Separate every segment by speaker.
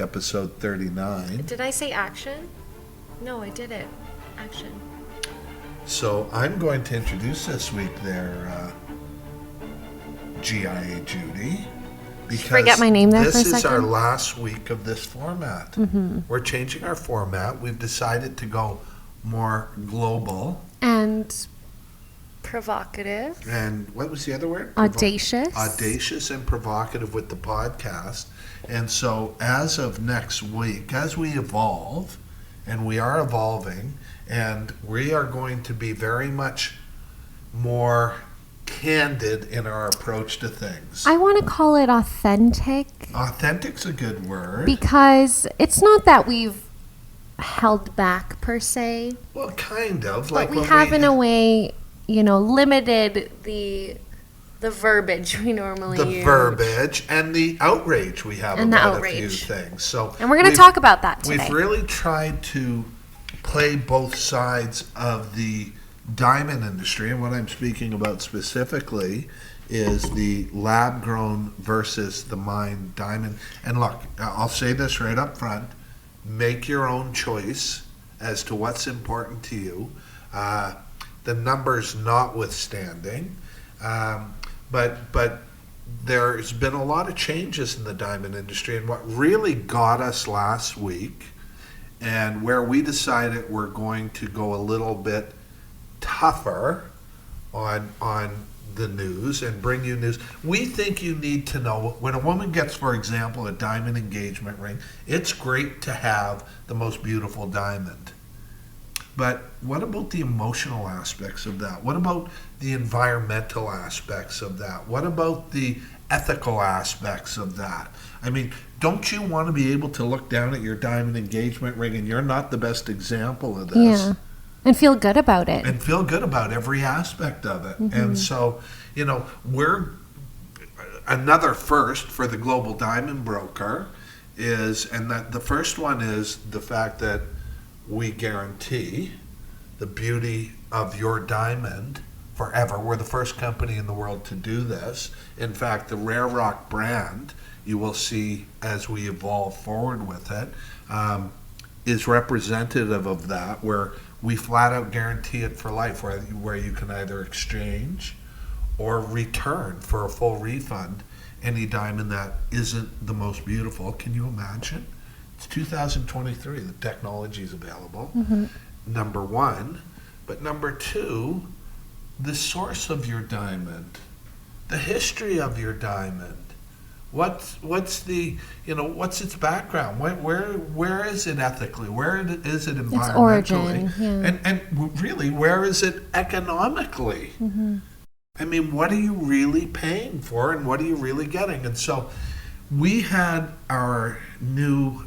Speaker 1: Episode 39.
Speaker 2: Did I say action? No, I didn't. Action.
Speaker 1: So I'm going to introduce this week their GIA Judy. Because
Speaker 2: forget my name there for a
Speaker 1: this is
Speaker 2: second?
Speaker 1: our last week of this format. Mm-hmm. We're changing our format. We've decided to go more global.
Speaker 2: And provocative.
Speaker 1: And what was the other word?
Speaker 2: Audacious.
Speaker 1: Audacious and provocative with the podcast. And so as of next week, as we evolve, and we are evolving, and we are going to be very much more candid in our approach to things.
Speaker 2: I want to call it authentic.
Speaker 1: Authentic's a good word.
Speaker 2: Because it's not that we've held back per se.
Speaker 1: Well, kind of.
Speaker 2: But we have in a way, limited the verbiage we normally use.
Speaker 1: The verbiage and the outrage we have
Speaker 2: and
Speaker 1: about a few things.
Speaker 2: And we're going to talk about that today.
Speaker 1: We've really tried to play both sides of the diamond industry, and what I'm speaking about specifically is the lab-grown versus the mined diamond. And look, I'll say this right up front. Make your own choice as to what's important to you. The numbers notwithstanding. But there's been a lot of changes in the diamond industry, and what really got us last week, and where we decided we're going to go a little bit tougher on the news and bring you news. We think you need to know when a woman gets, for example, a diamond engagement ring, it's great to have the most beautiful diamond. But what about the emotional aspects of that? What about the environmental aspects of that? What about the ethical aspects of that? I mean, don't you want to be able to look down at your diamond engagement ring, and you're not the best example of this?
Speaker 2: Yeah. And feel good about it.
Speaker 1: And feel good about every aspect of it. Mm-hmm. And so, we're another first for the Global Diamond Broker and that the first one is the fact that we guarantee the beauty of your diamond forever. We're the first company in the world to do this. In fact, the Rare Rock brand, you will see as we evolve forward with it, is representative of that, where we flat out guarantee it for life, where you can either exchange or return for a full refund any diamond that isn't the most beautiful. Can you imagine? It's 2023. The technology is available. Mm-hmm. Number one. But number two, the source of your diamond, the history of your diamond. What's its background? Where is it ethically? Where is it environmentally?
Speaker 2: Its origin, yeah.
Speaker 1: And really, where is it economically? Mm-hmm. I mean, what are you really paying for, and what are you really getting? And so we had our new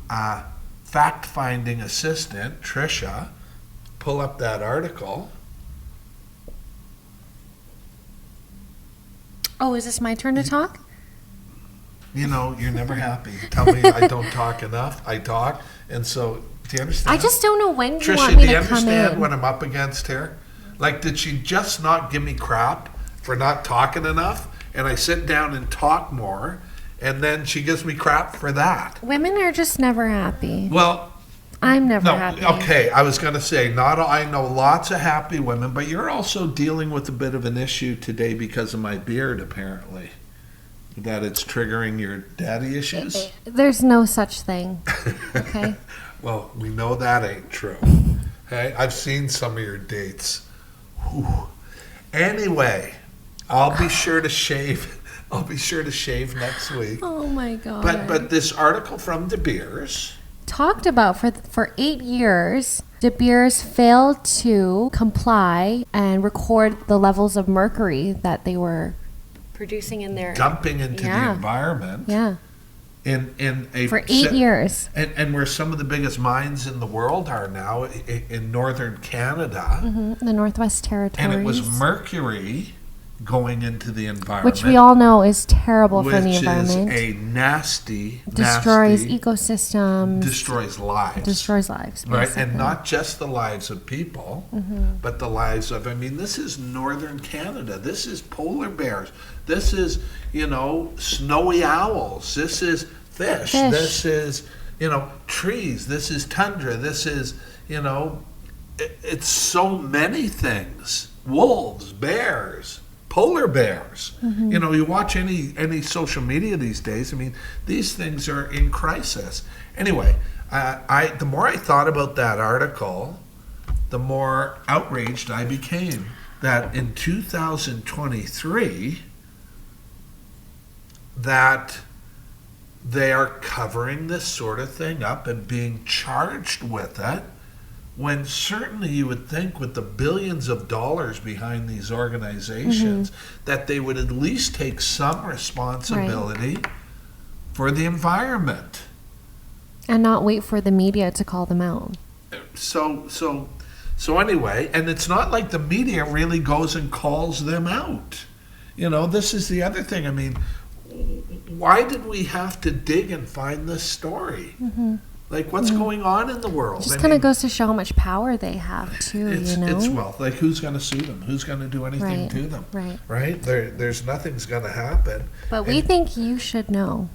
Speaker 1: fact-finding assistant, Tricia, pull up that article.
Speaker 2: Oh, is this my turn to talk?
Speaker 1: You're never happy. Tell me I don't talk enough. I talk. And so, do you understand?
Speaker 2: I just don't know when
Speaker 1: Tricia,
Speaker 2: you want me to come in.
Speaker 1: do you understand what I'm up against here? Like, did she just not give me crap for not talking enough? And I sit down and talk more, and then she gives me crap for that.
Speaker 2: Women are just never happy.
Speaker 1: Well,
Speaker 2: I'm never happy.
Speaker 1: Okay, I was going to say, I know lots of happy women, but you're also dealing with a bit of an issue today because of my beard, apparently. That it's triggering your daddy issues?
Speaker 2: There's no such thing, okay?
Speaker 1: Well, we know that ain't true. Okay, I've seen some of your dates. Whew. Anyway, I'll be sure to shave. I'll be sure to shave next week.
Speaker 2: Oh my God!
Speaker 1: But this article from De Beers
Speaker 2: talked about for 8 years, De Beers failed to comply and record the levels of mercury that they were producing in their
Speaker 1: dumping into the environment.
Speaker 2: Yeah. For 8 years.
Speaker 1: And where some of the biggest mines in the world are now in northern Canada.
Speaker 2: Mm-hmm. The Northwest Territories.
Speaker 1: And it was mercury going into the environment.
Speaker 2: Which we all know is terrible for the environment.
Speaker 1: Which is a nasty,
Speaker 2: destroys ecosystems.
Speaker 1: Destroys lives.
Speaker 2: Destroys lives, basically.
Speaker 1: Right? And not just the lives of people, but the lives of, this is northern Canada. This is polar bears. This is, snowy owls. This is fish. This is, trees. This is tundra. This is, it's so many things. Wolves, bears, polar bears. You watch any social media these days. I mean, these things are in crisis. Anyway, the more I thought about that article, the more outraged I became that in 2023 that they are covering this sort of thing up and being charged with it, when certainly you would think with the billions of dollars behind these organizations that they would at least take some responsibility for the environment.
Speaker 2: And not wait for the media to call them out.
Speaker 1: So anyway, and it's not like the media really goes and calls them out. This is the other thing. I mean, why did we have to dig and find this story? Like, what's going on in the world?
Speaker 2: Just kind of goes to show how much power they have, too,
Speaker 1: It's wealth. Like, who's going to sue them? Who's going to do anything to them? Right? There's nothing's going to happen.
Speaker 2: But we think you should know.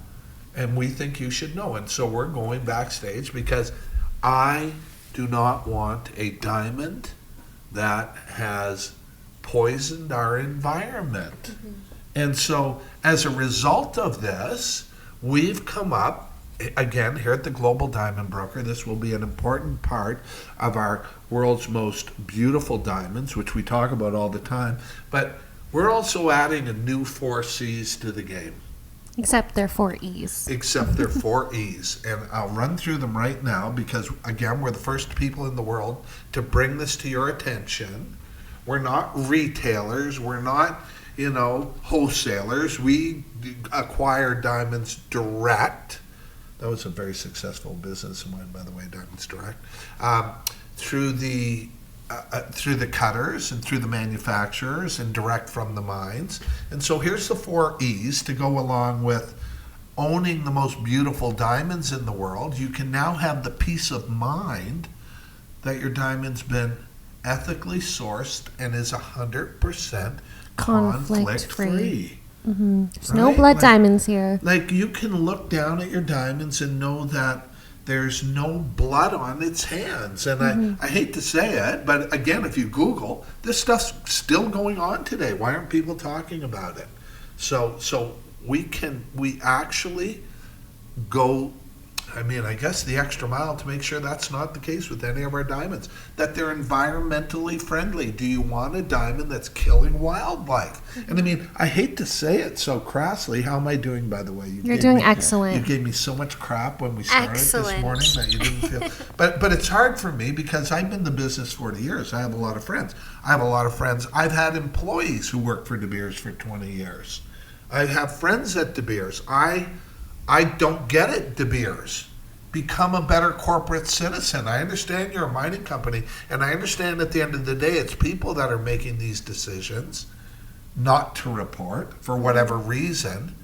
Speaker 1: And we think you should know. And so we're going backstage because I do not want a diamond that has poisoned our environment. And so as a result of this, we've come up, again, here at the Global Diamond Broker, this will be an important part of our world's most beautiful diamonds, which we talk about all the time. But we're also adding a new 4 C's to the game.
Speaker 2: Except they're 4 E's.
Speaker 1: Except they're 4 E's. And I'll run through them right now because, again, we're the first people in the world to bring this to your attention. We're not retailers. We're not, wholesalers. We acquire diamonds direct. That was a very successful business of mine, by the way, Diamonds Direct. Through the cutters and through the manufacturers and direct from the mines. And so here's the 4 E's to go along with owning the most beautiful diamonds in the world. You can now have the peace of mind that your diamond's been ethically sourced and is 100% conflict-free.
Speaker 2: There's no blood diamonds here.
Speaker 1: Like, you can look down at your diamonds and know that there's no blood on its hands. And I hate to say it, but again, if you Google, this stuff's still going on today. Why aren't people talking about it? So we actually go, I guess the extra mile to make sure that's not the case with any of our diamonds, that they're environmentally friendly. Do you want a diamond that's killing wildlife? And I hate to say it so crassly. How am I doing, by the way?
Speaker 2: You're doing excellent.
Speaker 1: You gave me so much crap when we started this morning that you didn't feel. But it's hard for me because I've been in the business 40 years. I have a lot of friends. I've had employees who worked for De Beers for 20 years. I have friends at De Beers. I don't get it, De Beers. Become a better corporate citizen. I understand you're a mining company, and I understand at the end of the day it's people that are making these decisions not to report for whatever reason.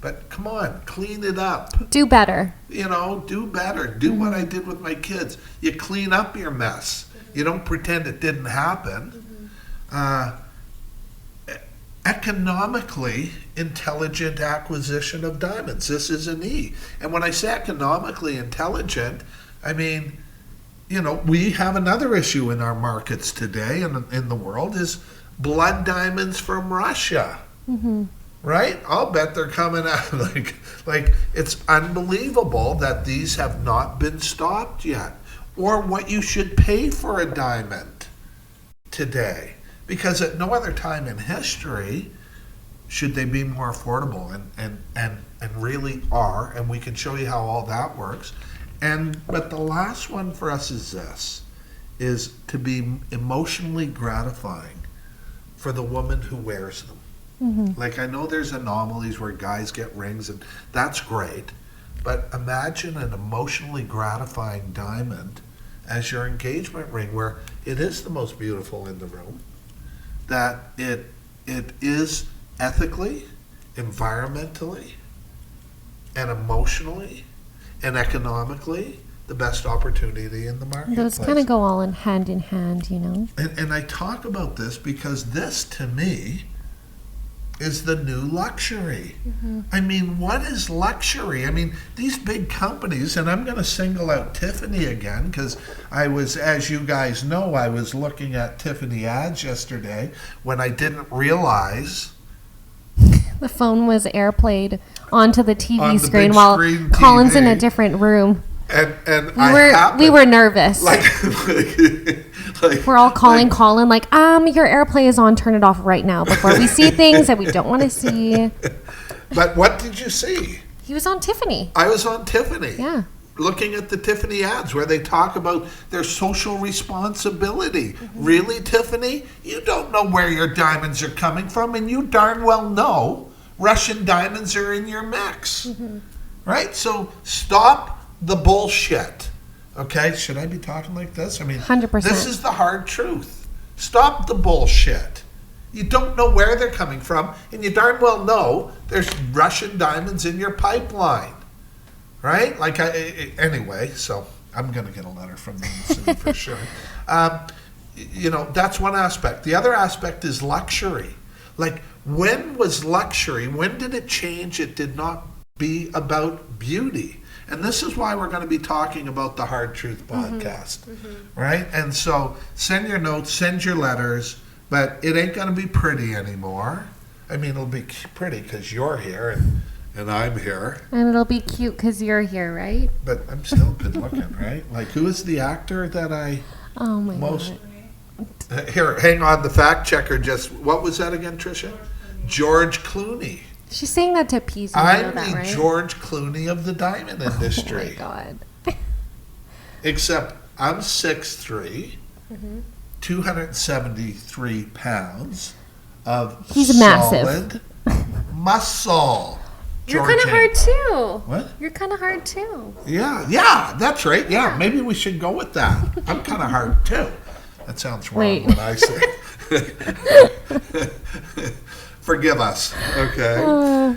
Speaker 1: But come on, clean it up.
Speaker 2: Do better.
Speaker 1: Do better. Do what I did with my kids. You clean up your mess. You don't pretend it didn't happen. Economically intelligent acquisition of diamonds. This is an E. And when I say economically intelligent, we have another issue in our markets today and in the world is blood diamonds from Russia. Right? I'll bet they're coming out like it's unbelievable that these have not been stopped yet. Or what you should pay for a diamond today. Because at no other time in history should they be more affordable and really are, and we can show you how all that works. But the last one for us is this, is to be emotionally gratifying for the woman who wears them. Like, I know there's anomalies where guys get rings, and that's great, but imagine an emotionally gratifying diamond as your engagement ring, where it is the most beautiful in the room, that it is ethically, environmentally, and emotionally, and economically the best opportunity in the marketplace.
Speaker 2: Those kind of go all in hand,
Speaker 1: And I talk about this because this, to me, is the new luxury. I mean, what is luxury? I mean, these big companies, and I'm going to single out Tiffany again, because I was, as you guys know, I was looking at Tiffany ads yesterday when I didn't realize
Speaker 2: The phone was airplayed onto the TV
Speaker 1: On the
Speaker 2: screen
Speaker 1: big
Speaker 2: while
Speaker 1: screen
Speaker 2: Colin's in a
Speaker 1: TV.
Speaker 2: different room.
Speaker 1: and
Speaker 2: We were nervous.
Speaker 1: like
Speaker 2: We're all calling Colin like, your AirPlay is on, turn it off right now before we see things that we don't want to see.
Speaker 1: But what did you see?
Speaker 2: He was on Tiffany.
Speaker 1: I was on Tiffany.
Speaker 2: Yeah.
Speaker 1: Looking at the Tiffany ads where they talk about their social responsibility. Really, Tiffany? You don't know where your diamonds are coming from, and you darn well know Russian diamonds are in your mix. Right? So stop the bullshit. Okay? Should I be talking like this? I mean,
Speaker 2: 100%.
Speaker 1: this is the hard truth. Stop the bullshit. You don't know where they're coming from, and you darn well know there's Russian diamonds in your pipeline. Right? Like, anyway, so I'm going to get a letter from them soon for sure. You know, that's one aspect. The other aspect is luxury. Like, when was luxury? When did it change? It did not be about beauty. And this is why we're going to be talking about the Hard Truth podcast. Right? And so send your notes, send your letters, but it ain't going to be pretty anymore. I mean, it'll be pretty because you're here and I'm here.
Speaker 2: And it'll be cute because you're here, right?
Speaker 1: But I'm still good looking, right? Like, who is the actor that I
Speaker 2: Oh my
Speaker 1: most...
Speaker 2: God.
Speaker 1: Here, hang on, the fact checker just... What was that again, Tricia? George Clooney.
Speaker 2: She's saying that to appease you. You know
Speaker 1: I'm
Speaker 2: that,
Speaker 1: the
Speaker 2: right?
Speaker 1: George Clooney of the diamond industry.
Speaker 2: Oh my God.
Speaker 1: Except I'm 6'3", 273 pounds of
Speaker 2: He's massive.
Speaker 1: solid muscle.
Speaker 2: You're kind of hard too.
Speaker 1: What?
Speaker 2: You're kind of hard too.
Speaker 1: Yeah, that's right. Yeah, maybe we should go with that. I'm kind of hard too. That sounds wrong
Speaker 2: Wait.
Speaker 1: when I say. Forgive us, okay?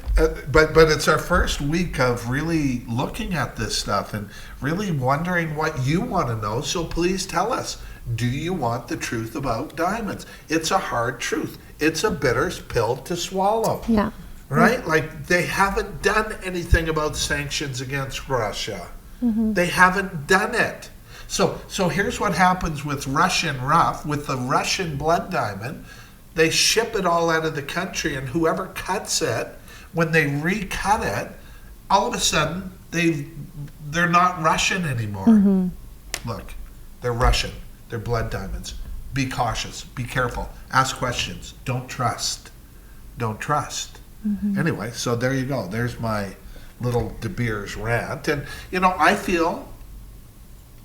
Speaker 1: But it's our first week of really looking at this stuff and really wondering what you want to know. So please tell us. Do you want the truth about diamonds? It's a hard truth. It's a bitter pill to swallow.
Speaker 2: Yeah.
Speaker 1: Right? Like, they haven't done anything about sanctions against Russia. They haven't done it. So here's what happens with Russian rough, with the Russian blood diamond. They ship it all out of the country, and whoever cuts it, when they recut it, all of a sudden they're not Russian anymore. Look, they're Russian. They're blood diamonds. Be cautious. Be careful. Ask questions. Don't trust. Don't trust. Anyway, so there you go. There's my little De Beers rant. And, you know, I feel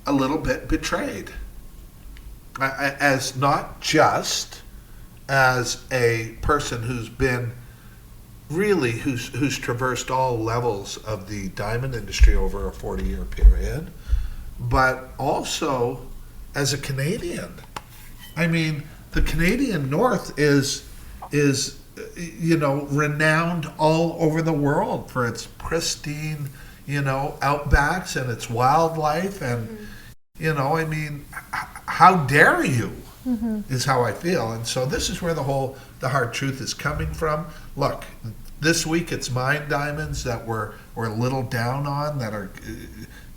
Speaker 1: a little bit betrayed. As not just as a person who's been really, who's traversed all levels of the diamond industry over a 40-year period, but also as a Canadian. I mean, the Canadian North is you know, renowned all over the world for its pristine, you know, outbacks and its wildlife. And, you know, I mean, how dare you is how I feel. And so this is where the hard truth is coming from. Look, this week it's mine diamonds that we're a little down on,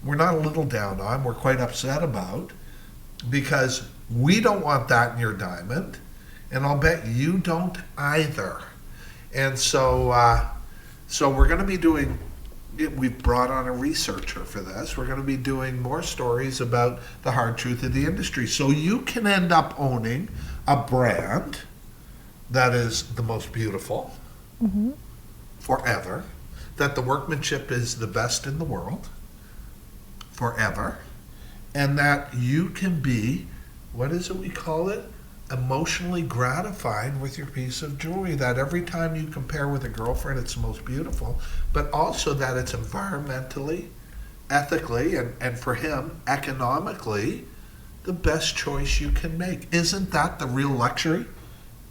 Speaker 1: we're not a little down on, we're quite upset about, because we don't want that in your diamond. And I'll bet you don't either. And so we're going to be doing, we've brought on a researcher for this. We're going to be doing more stories about the hard truth of the industry. So you can end up owning a brand that is the most beautiful forever, that the workmanship is the best in the world forever, and that you can be, what is it we call it? Emotionally gratified with your piece of jewelry, that every time you compare with a girlfriend it's the most beautiful, but also that it's environmentally, ethically, and for him economically the best choice you can make. Isn't that the real luxury?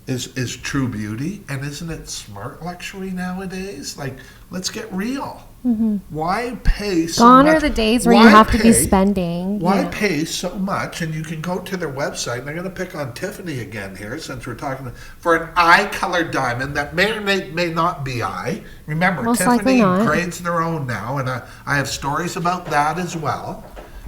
Speaker 1: is true beauty. And isn't it smart luxury nowadays? Like, let's get real. Why pay so
Speaker 2: Gone
Speaker 1: much?
Speaker 2: are the days where you have to be spending.
Speaker 1: Why
Speaker 2: Yeah.
Speaker 1: pay so much? And you can go to their website, and I'm going to pick on Tiffany again here since we're talking for an eye-colored diamond that may or may not be eye. Remember,
Speaker 2: Most likely
Speaker 1: Tiffany
Speaker 2: not.
Speaker 1: grades their own now, and I have stories about that as well.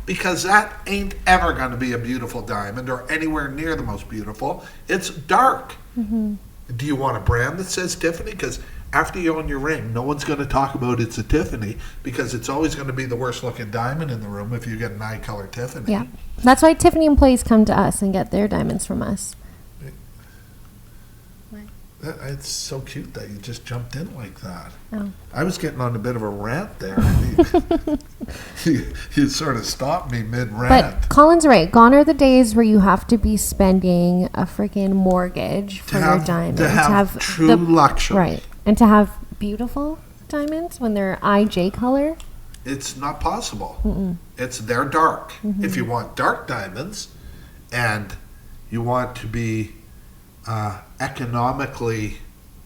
Speaker 1: Because that ain't ever going to be a beautiful diamond or anywhere near the most beautiful. It's dark. Do you want a brand that says Tiffany? Because after you own your ring, no one's going to talk about it's a Tiffany because it's always going to be the worst looking diamond in the room if you get an eye color Tiffany.
Speaker 2: Yeah. That's why Tiffany employees come to us and get their diamonds from us.
Speaker 1: It's so cute that you just jumped in like that.
Speaker 2: Oh.
Speaker 1: I was getting on a bit of a rant there. You sort of stopped me mid-rant.
Speaker 2: But Colin's right. Gone are the days where you have to be spending a freaking mortgage for your diamond.
Speaker 1: To have true luxury.
Speaker 2: Right. And to have beautiful diamonds when they're IJ color.
Speaker 1: It's not possible. They're dark. If you want dark diamonds and you want to be economically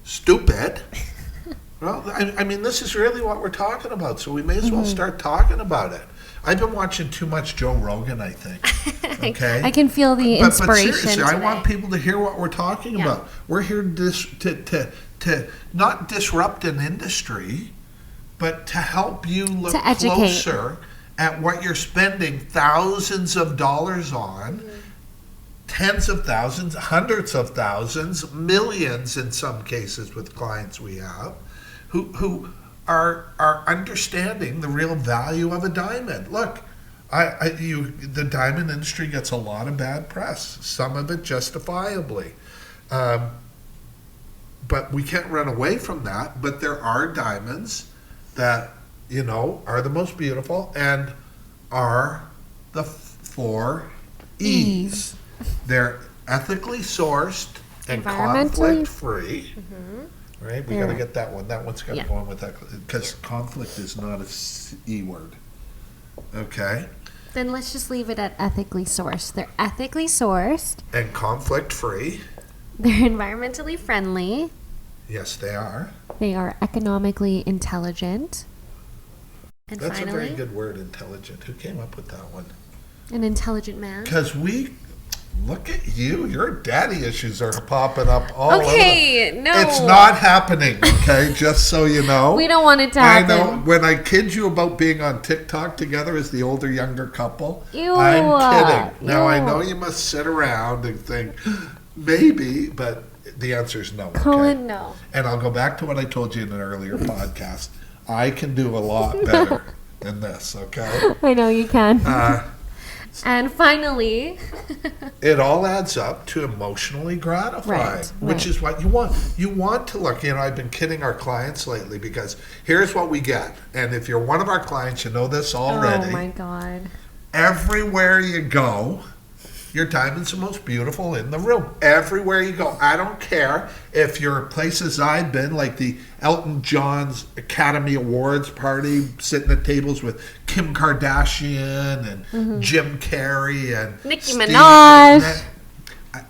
Speaker 1: stupid, well, I mean, this is really what we're talking about, so we may as well start talking about it. I've been watching too much Joe Rogan, I think. Okay?
Speaker 2: I can feel the inspiration.
Speaker 1: But seriously,
Speaker 2: today.
Speaker 1: I want people to hear what we're talking about. We're here to not disrupt an industry, but to help you look closer at what you're spending thousands of dollars on, tens of thousands, hundreds of thousands, millions in some cases with clients we have, who are understanding the real value of a diamond. Look, the diamond industry gets a lot of bad press, some of it justifiably. But we can't run away from that. But there are diamonds that, are the most beautiful and are the 4 E's. They're ethically sourced and conflict-free. Right? We got to get that one. That one's got to go on with that because conflict is not a E word. Okay?
Speaker 2: Then let's just leave it at ethically sourced. They're ethically sourced.
Speaker 1: And conflict-free.
Speaker 2: They're environmentally friendly.
Speaker 1: Yes, they are.
Speaker 2: They are economically intelligent. And
Speaker 1: That's
Speaker 2: finally,
Speaker 1: a very good word, intelligent. Who came up with that one?
Speaker 2: an intelligent man.
Speaker 1: Because look at you. Your daddy issues are popping up all over.
Speaker 2: Okay, no.
Speaker 1: It's not happening, okay? Just so you know.
Speaker 2: We don't want it to happen.
Speaker 1: I know. When I kid you about being on TikTok together as the older, younger couple,
Speaker 2: Ew.
Speaker 1: I'm kidding. Now, I
Speaker 2: Ew.
Speaker 1: know you must sit around and think, maybe, but the answer is no.
Speaker 2: Colin,
Speaker 1: okay?
Speaker 2: no.
Speaker 1: And I'll go back to what I told you in an earlier podcast. I can do a lot better than this, okay?
Speaker 2: I know you can. And finally,
Speaker 1: it all adds up to emotionally gratifying, which is what you want. You want to look, I've been kidding our clients lately because here's what we get. And if you're one of our clients, you know this already.
Speaker 2: oh my God.
Speaker 1: Everywhere you go, your diamond's the most beautiful in the room. Everywhere you go. I don't care if you're places I've been, like the Elton John's Academy Awards party, sitting at tables with Kim Kardashian and Jim Carrey and
Speaker 2: Nicki Minaj.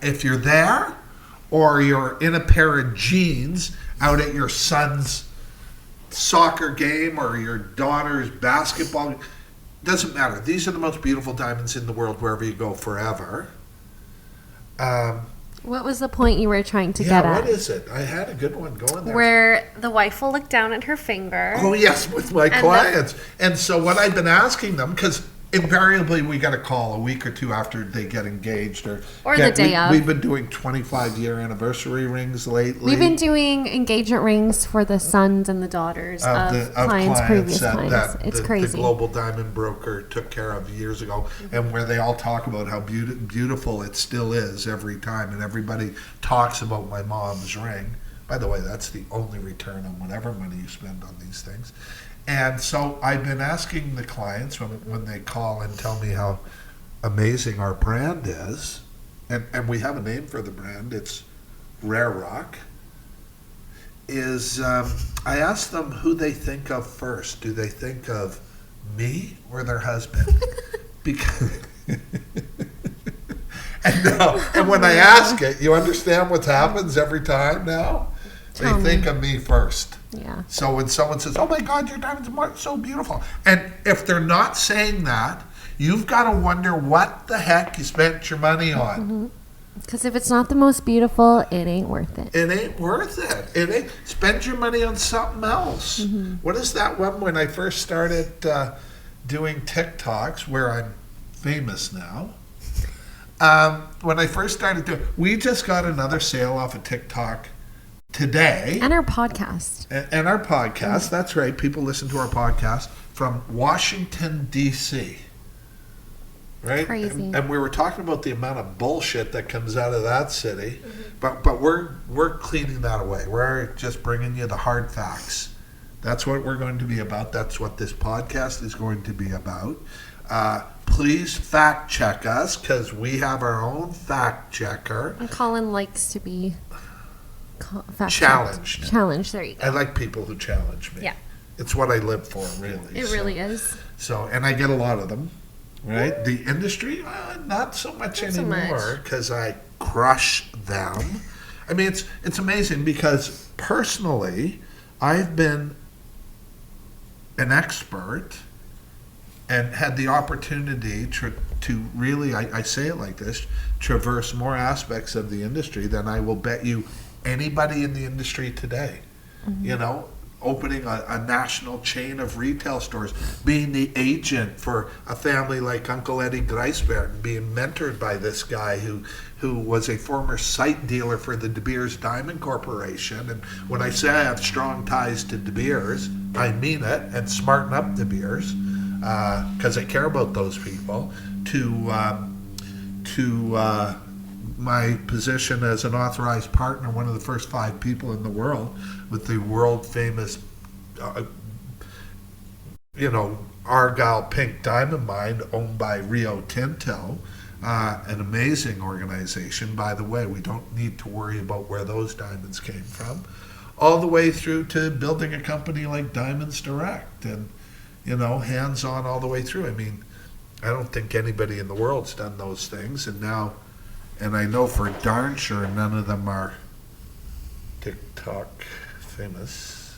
Speaker 1: If you're there, or you're in a pair of jeans out at your son's soccer game or your daughter's basketball, doesn't matter. These are the most beautiful diamonds in the world wherever you go forever.
Speaker 2: What was the point you were trying to get
Speaker 1: Yeah,
Speaker 2: at?
Speaker 1: what is it? I had a good one going there.
Speaker 2: Where the wife will look down at her finger.
Speaker 1: Oh, yes, with my clients. And so what I've been asking them, because invariably we got a call a week or two after they get engaged. Or
Speaker 2: the day of.
Speaker 1: We've been doing 25-year anniversary rings lately.
Speaker 2: We've been doing engagement rings for the sons and the daughters of clients' previous clients. It's crazy.
Speaker 1: The Global Diamond Broker took care of years ago, and where they all talk about how beautiful it still is every time, and everybody talks about my mom's ring. By the way, that's the only return on whatever money you spend on these things. And so I've been asking the clients when they call and tell me how amazing our brand is, and we have a name for the brand, it's Rare Rock, I ask them who they think of first. Do they think of me or their husband? Because No. And when I ask it, you understand what happens every time now?
Speaker 2: Tell
Speaker 1: They think of me first.
Speaker 2: Yeah.
Speaker 1: So when someone says, "Oh my God, your diamonds are so beautiful," and if they're not saying that, you've got to wonder what the heck you spent your money on.
Speaker 2: Because if it's not the most beautiful, it ain't worth it.
Speaker 1: It ain't worth it. It ain't. Spend your money on something else. What is that one when I first started doing TikToks, where I'm famous now? When I first started doing, we just got another sale off of TikTok today.
Speaker 2: And our podcast.
Speaker 1: And our podcast, that's right. People listen to our podcast from Washington, D.C. Right?
Speaker 2: Crazy.
Speaker 1: And we were talking about the amount of bullshit that comes out of that city. But we're cleaning that away. We're just bringing you the hard facts. That's what we're going to be about. That's what this podcast is going to be about. Please fact check us, because we have our own fact checker.
Speaker 2: And Colin likes to be
Speaker 1: Challenged.
Speaker 2: Challenged, there you go.
Speaker 1: I like people who challenge me.
Speaker 2: Yeah.
Speaker 1: It's what I live for, really.
Speaker 2: It really is.
Speaker 1: So, and I get a lot of them, right? The industry, not so much
Speaker 2: Not so
Speaker 1: anymore,
Speaker 2: much.
Speaker 1: because I crush them. I mean, it's amazing, because personally, I've been an expert and had the opportunity to really, I say it like this, traverse more aspects of the industry than I will bet you anybody in the industry today. You know, opening a national chain of retail stores, being the agent for a family like Uncle Eddie Greisberg, being mentored by this guy who was a former site dealer for the De Beers Diamond Corporation. And when I say I have strong ties to De Beers, I mean it, and smarten up De Beers, because I care about those people, to my position as an authorized partner, one of the first 5 people in the world with the world famous, Argyle Pink Diamond Mine, owned by Rio Tinto, an amazing organization. By the way, we don't need to worry about where those diamonds came from, all the way through to building a company like Diamonds Direct, and hands-on all the way through. I mean, I don't think anybody in the world's done those things, and I know for darn sure none of them are TikTok famous.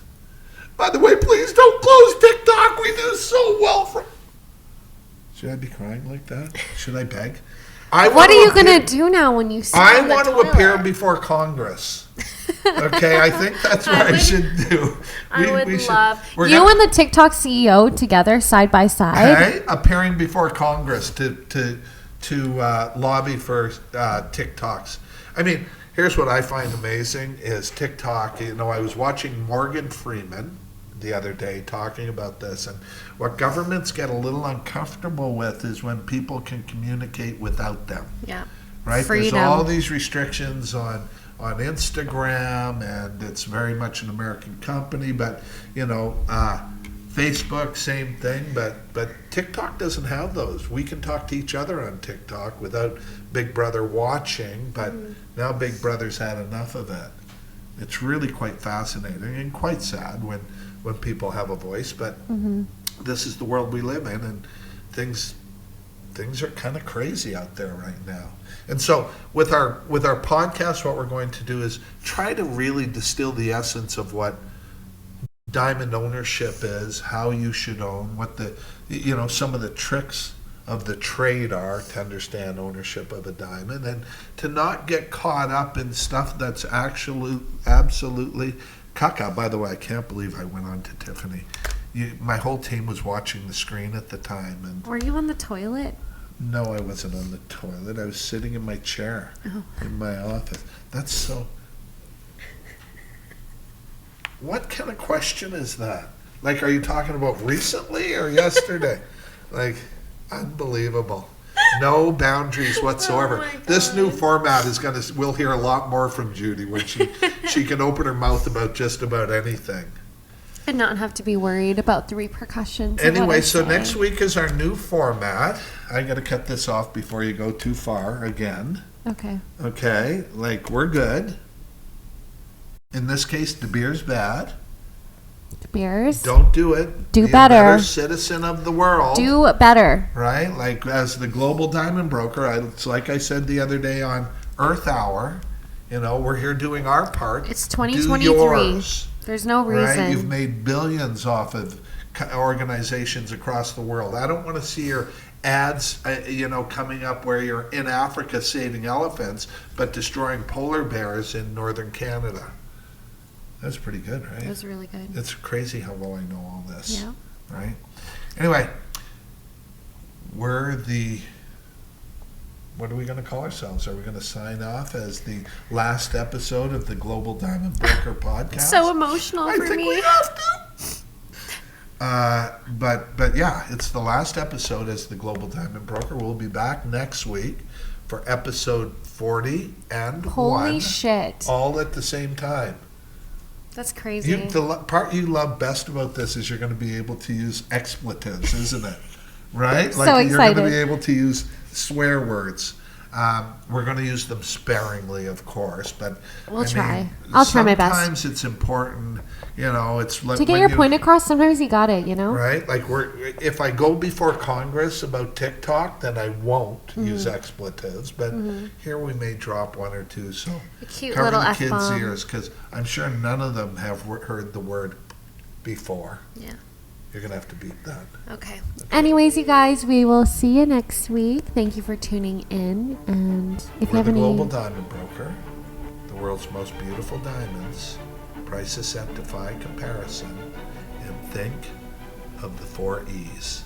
Speaker 1: By the way, please don't close TikTok. We do so well for. Should I be crying like that? Should I beg?
Speaker 2: What are you going to do now when you sit
Speaker 1: I
Speaker 2: on the
Speaker 1: want to
Speaker 2: toilet?
Speaker 1: appear before Congress. Okay, I think that's what I should do.
Speaker 2: I would love
Speaker 1: we're
Speaker 2: you
Speaker 1: gonna-
Speaker 2: and the TikTok CEO together side by side.
Speaker 1: Okay, appearing before Congress to lobby for TikToks. I mean, here's what I find amazing is TikTok. I was watching Morgan Freeman the other day talking about this, and what governments get a little uncomfortable with is when people can communicate without them.
Speaker 2: Yeah.
Speaker 1: Right?
Speaker 2: Freedom.
Speaker 1: There's all these restrictions on Instagram, and it's very much an American company, but Facebook, same thing, but TikTok doesn't have those. We can talk to each other on TikTok without Big Brother watching, but now Big Brother's had enough of it. It's really quite fascinating and quite sad when people have a voice, but this is the world we live in, and things are kind of crazy out there right now. And so with our podcast, what we're going to do is try to really distill the essence of what diamond ownership is, how you should own, what some of the tricks of the trade are to understand ownership of a diamond, and to not get caught up in stuff that's actually absolutely caca. By the way, I can't believe I went on to Tiffany. My whole team was watching the screen at the time, and
Speaker 2: Were you on the toilet?
Speaker 1: no, I wasn't on the toilet. I was sitting in my chair in my office. That's so. What kind of question is that? Like, are you talking about recently or yesterday? Like, unbelievable. No boundaries whatsoever.
Speaker 2: Oh my
Speaker 1: This new
Speaker 2: God.
Speaker 1: format we'll hear a lot more from Judy when she can open her mouth about just about anything.
Speaker 2: And not have to be worried about the repercussions. of what
Speaker 1: Anyway,
Speaker 2: I
Speaker 1: so
Speaker 2: say.
Speaker 1: next week is our new format. I got to cut this off before you go too far again.
Speaker 2: Okay.
Speaker 1: Okay, like, we're good. In this case, De Beers bad.
Speaker 2: De Beers.
Speaker 1: Don't do it.
Speaker 2: Do
Speaker 1: Be
Speaker 2: better.
Speaker 1: A better citizen of the world.
Speaker 2: Do better.
Speaker 1: Right? Like as the global diamond broker, it's like I said the other day on Earth Hour, we're here doing our part.
Speaker 2: It's
Speaker 1: Do
Speaker 2: 2023.
Speaker 1: yours.
Speaker 2: There's no reason.
Speaker 1: Right? You've made billions off of organizations across the world. I don't want to see your ads, coming up where you're in Africa saving elephants, but destroying polar bears in northern Canada. That's pretty good, right?
Speaker 2: It was really good.
Speaker 1: It's crazy how well I know all this.
Speaker 2: Yeah.
Speaker 1: Right? Anyway, what are we going to call ourselves? Are we going to sign off as the last episode of the Global Diamond Broker podcast?
Speaker 2: So emotional
Speaker 1: I
Speaker 2: for
Speaker 1: think
Speaker 2: me.
Speaker 1: we have to. But yeah, it's the last episode as the Global Diamond Broker. We'll be back next week for episode 40 and
Speaker 2: Holy
Speaker 1: 1.
Speaker 2: shit.
Speaker 1: All at the same time.
Speaker 2: That's crazy.
Speaker 1: The part you love best about this is you're going to be able to use expletives, isn't it? Right?
Speaker 2: So
Speaker 1: Like you're going to
Speaker 2: excited.
Speaker 1: be able to use swear words. We're going to use them sparingly, of course, but
Speaker 2: We'll try. I'll try my best.
Speaker 1: Sometimes it's important, it's like
Speaker 2: To get
Speaker 1: when
Speaker 2: your point across, sometimes you got it,
Speaker 1: right? Like if I go before Congress about TikTok, then I won't
Speaker 2: Mm-hmm.
Speaker 1: use expletives. But here we may drop one or two. So
Speaker 2: A cute
Speaker 1: cover
Speaker 2: little
Speaker 1: the kids'
Speaker 2: F-bomb.
Speaker 1: ears because I'm sure none of them have heard the word before.
Speaker 2: Yeah.
Speaker 1: You're gonna have to beat that.
Speaker 2: Okay. Anyways, you guys, we will see you next week. Thank you for tuning in. And if you
Speaker 1: We're
Speaker 2: have
Speaker 1: the
Speaker 2: any...
Speaker 1: Global Diamond Broker, the world's most beautiful diamonds, prices set defy comparison, and think of the 4 E's.